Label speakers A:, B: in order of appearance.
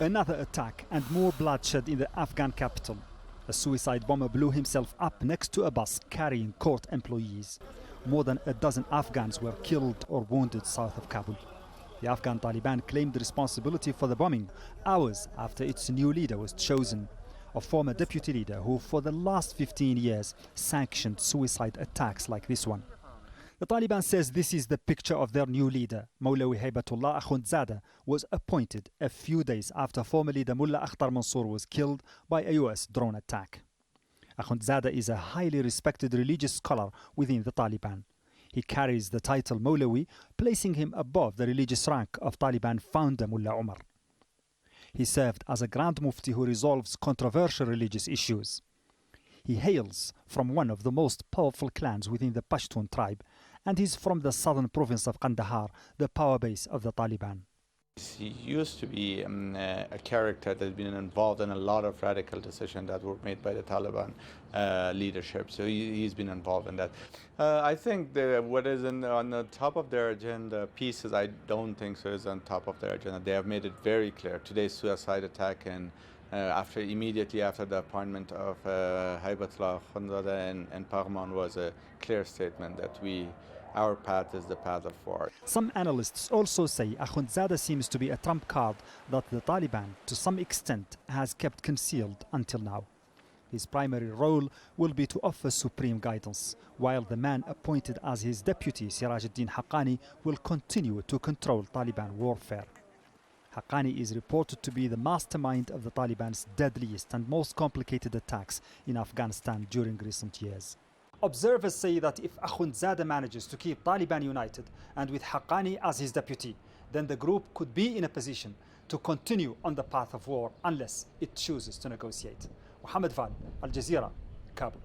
A: Another attack and more bloodshed in the Afghan capital. A suicide bomber blew himself up next to a bus carrying court employees. More than a dozen Afghans were killed or wounded south of Kabul. The Afghan Taliban claimed responsibility for the bombing hours after its new leader was chosen, a former deputy leader who for the last 15 years sanctioned suicide attacks like this one. The Taliban says this is the picture of their new leader. Moulavi Haibatullah Akhunzada was appointed a few days after former leader Mullah Mansour was killed by a US drone attack. Akhunzada is a highly respected religious scholar within the Taliban. He carries the title Moulavi, placing him above the religious rank of Taliban founder Mullah Omar. He served as a Grand Mufti who resolves controversial religious issues. He hails from one of the most powerful clans within the Pashtun tribe, and he's from the southern province of Kandahar, the power base of the Taliban.
B: He used to be a character that had been involved in a lot of radical decisions that were made by the Taliban leadership, so he's been involved in that. I think what is on the top of their agenda, pieces I don't think so is on top of their agenda. They have made it very clear. Today's suicide attack and immediately after the appointment of Haibatullah Akhunzada and Parman was a clear statement that our path is the path of war.
A: Some analysts also say Akhunzada seems to be a trump card that the Taliban, to some extent, has kept concealed until now. His primary role will be to offer supreme guidance, while the man appointed as his deputy, Sirajuddin Haqqani, will continue to control Taliban warfare. Haqqani is reported to be the mastermind of the Taliban's deadliest and most complicated attacks in Afghanistan during recent years. Observers say that if Akhunzada manages to keep Taliban united and with Haqqani as his deputy, then the group could be in a position to continue on the path of war unless it chooses to negotiate. Mohammed Vall, Al Jazeera, Kabul.